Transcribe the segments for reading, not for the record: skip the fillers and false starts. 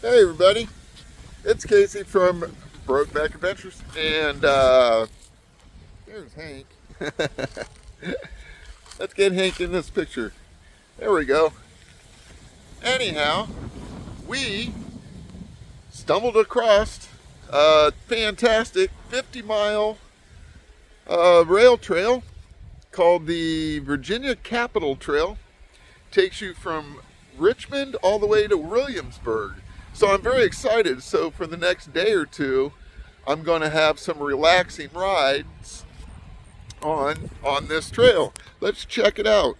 Hey everybody, it's Casey from Brokeback Adventures, and there's Hank. Let's get Hank in this picture. There we go. Anyhow, we stumbled across a fantastic 50-mile rail trail called the Virginia Capitol Trail. Takes you from Richmond all the way to Williamsburg. So I'm very excited. So for the next day or two, I'm going to have some relaxing rides on this trail. Let's check it out.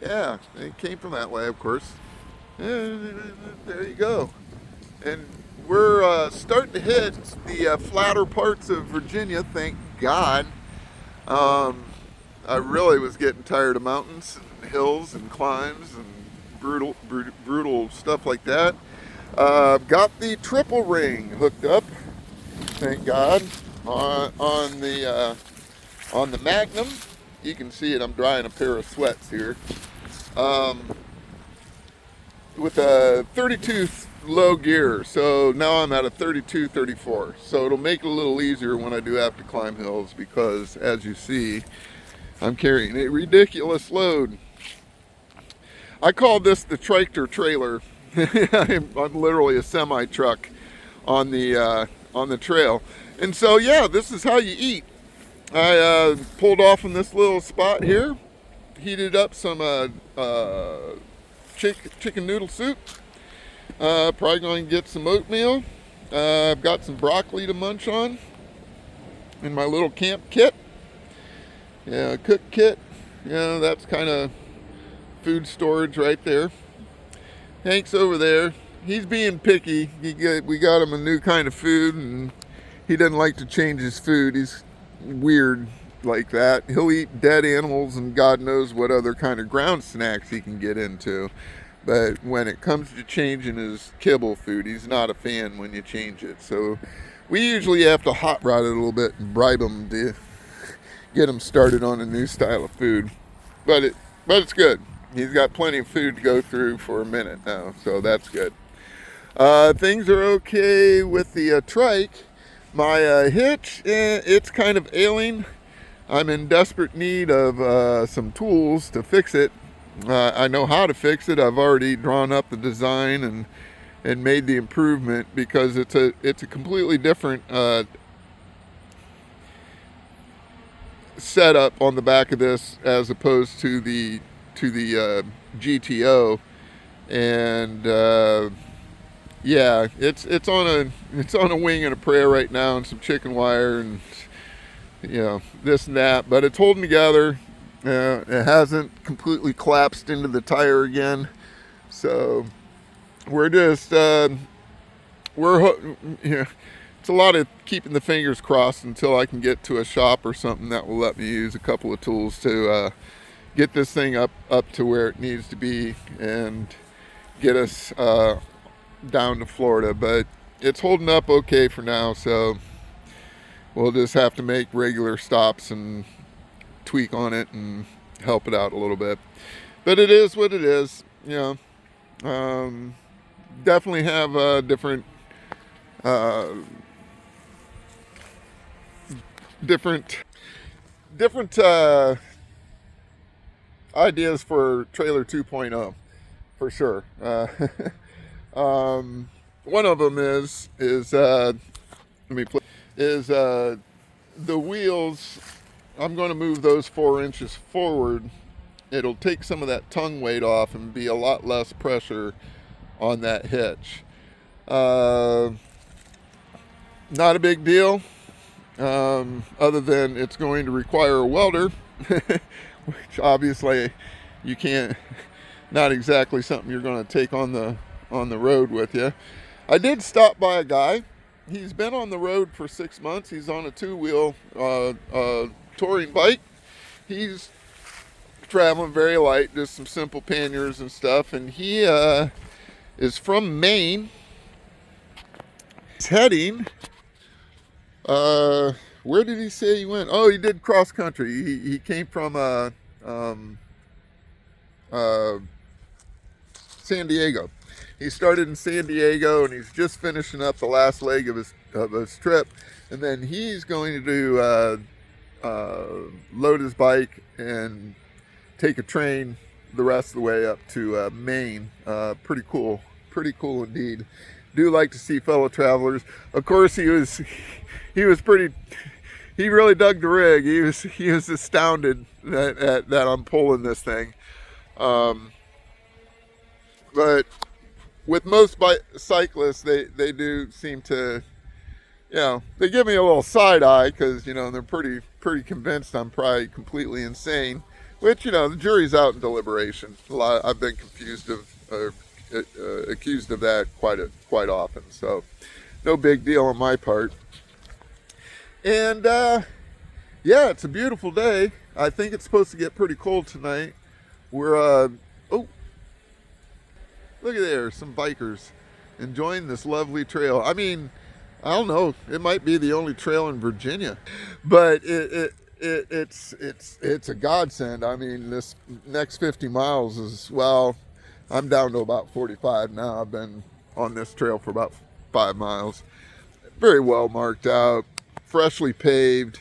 Yeah, it came from that way, of course. There you go. And we're starting to hit the flatter parts of Virginia, thank God. I really was getting tired of mountains and hills and climbs and brutal stuff like that. Got the triple ring hooked up, thank God, on the Magnum. You can see it. I'm drying a pair of sweats here. With a 32 low gear, so now I'm at a 32, 34. So it'll make it a little easier when I do have to climb hills because, as you see, I'm carrying a ridiculous load. I call this the tractor trailer. I'm literally a semi truck on the trail, and so yeah, this is how you eat. I pulled off in this little spot here, heated up some chicken noodle soup. Probably going to get some oatmeal. I've got some broccoli to munch on in my little camp kit. Yeah, cook kit. Yeah, that's kind of food storage right there. Hank's over there. He's being picky. We got him a new kind of food, and he doesn't like to change his food. He's weird like that. He'll eat dead animals and God knows what other kind of ground snacks he can get into. But when it comes to changing his kibble food, he's not a fan when you change it. So we usually have to hot rod it a little bit and bribe him to get him started on a new style of food. But it's good. He's got plenty of food to go through for a minute now, so that's good. Things are okay with the trike. My hitch, it's kind of ailing. I'm in desperate need of some tools to fix it. I know how to fix it. I've already drawn up the design and made the improvement because it's a completely different setup on the back of this as opposed to the GTO, and yeah, it's on a wing and a prayer right now, and some chicken wire and this and that, but it's holding together. It hasn't completely collapsed into the tire again, so we're just it's a lot of keeping the fingers crossed until I can get to a shop or something that will let me use a couple of tools to get this thing up to where it needs to be and get us down to Florida. But it's holding up okay for now, so we'll just have to make regular stops and tweak on it and help it out a little bit. But it is what it is. Definitely have different ideas for trailer 2.0 for sure. One of them is the wheels. I'm going to move those 4 inches forward. It'll take some of that tongue weight off and be a lot less pressure on that hitch. Not a big deal, other than it's going to require a welder, which obviously you can't, not exactly something you're going to take on the road with you. I did stop by a guy. He's been on the road for 6 months. He's on a 2-wheel touring bike. He's traveling very light, just some simple panniers and stuff, and he is from Maine. He's heading where did he say he went? Oh, he did cross country. He came from San Diego. He started in San Diego, and he's just finishing up the last leg of his trip, and then he's going to do load his bike and take a train the rest of the way up to Maine. Pretty cool indeed. Do like to see fellow travelers. Of course, he was pretty. He really dug the rig. He was astounded that I'm pulling this thing. But with most cyclists, they do seem to, they give me a little side eye because, they're pretty convinced I'm probably completely insane, which, the jury's out in deliberation. I've been accused of that quite often, so no big deal on my part. And, yeah, it's a beautiful day. I think it's supposed to get pretty cold tonight. We're, look at there, some bikers enjoying this lovely trail. I mean, I don't know, it might be the only trail in Virginia, but it's a godsend. I mean, this next 50 miles is, well, I'm down to about 45 now. I've been on this trail for about 5 miles. Very well marked out, freshly paved.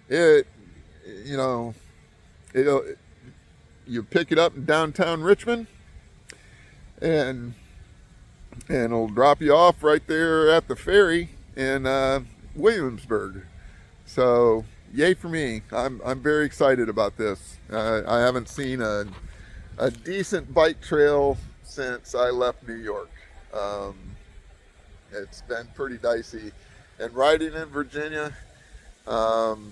You pick it up in downtown Richmond, and it'll drop you off right there at the ferry in Williamsburg. So yay for me. I'm very excited about this. I haven't seen a decent bike trail since I left New York. It's been pretty dicey, and riding in Virginia, boy,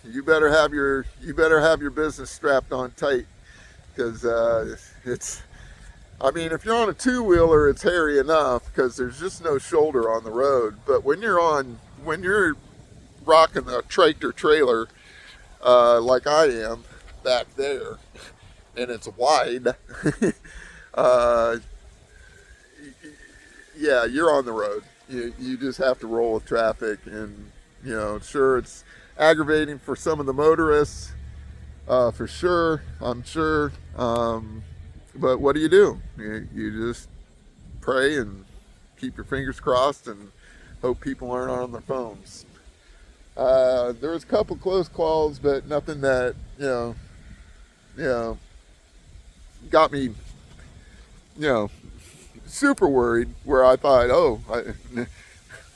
you better have your business strapped on tight, because I mean, if you're on a two-wheeler, it's hairy enough because there's just no shoulder on the road. But when you're rocking a tractor trailer, like I am back there, and it's wide, yeah, you're on the road. You just have to roll with traffic, and sure, it's aggravating for some of the motorists, for sure. I'm sure. But what do? You just pray and keep your fingers crossed and hope people aren't on their phones. There was a couple close calls, but nothing that got me super worried, where I thought,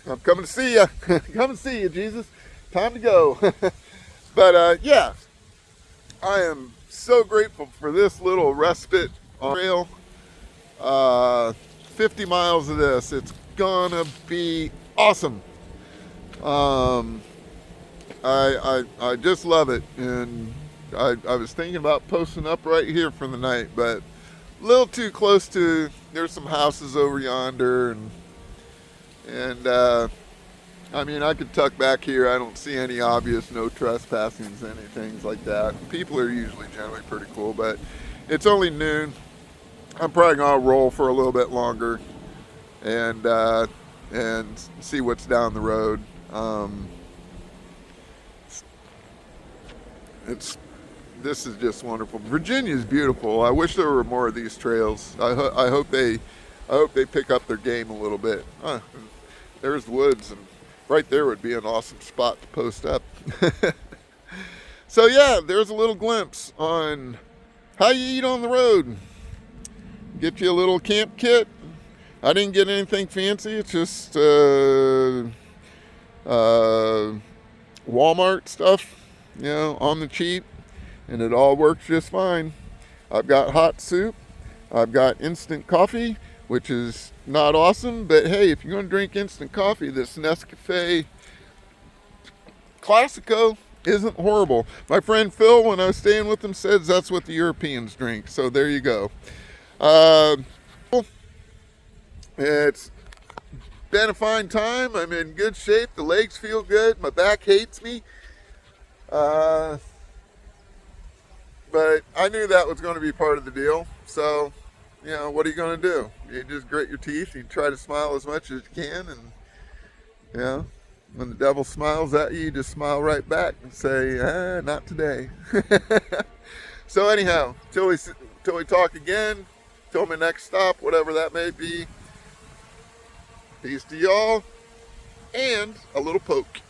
I'm coming to see you. Coming to see you, Jesus. Time to go. But yeah, I am so grateful for this little respite on trail. 50 miles of this. It's gonna be awesome. I just love it, and I was thinking about posting up right here for the night, but a little too close to. There's some houses over yonder, and I mean, I could tuck back here. I don't see any obvious no trespassings, anything like that. People are usually generally pretty cool, but it's only noon. I'm probably gonna roll for a little bit longer and see what's down the road. This is just wonderful. Virginia is beautiful. I wish there were more of these trails. I hope they pick up their game a little bit. There's the woods, and right there would be an awesome spot to post up. So yeah, there's a little glimpse on how you eat on the road. Get you a little camp kit. I didn't get anything fancy. It's just Walmart stuff, on the cheap, and it all works just fine. I've got hot soup. I've got instant coffee, which is not awesome, but hey, if you're going to drink instant coffee, this Nescafe Classico isn't horrible. My friend Phil, when I was staying with him, says that's what the Europeans drink, so there you go. It's been a fine time. I'm in good shape. The legs feel good. My back hates me. But I knew that was going to be part of the deal. So, what are you going to do? You just grit your teeth. You try to smile as much as you can. And, when the devil smiles at you, you just smile right back and say, not today. So anyhow, till we talk again, till my next stop, whatever that may be. Peace to y'all, and a little poke.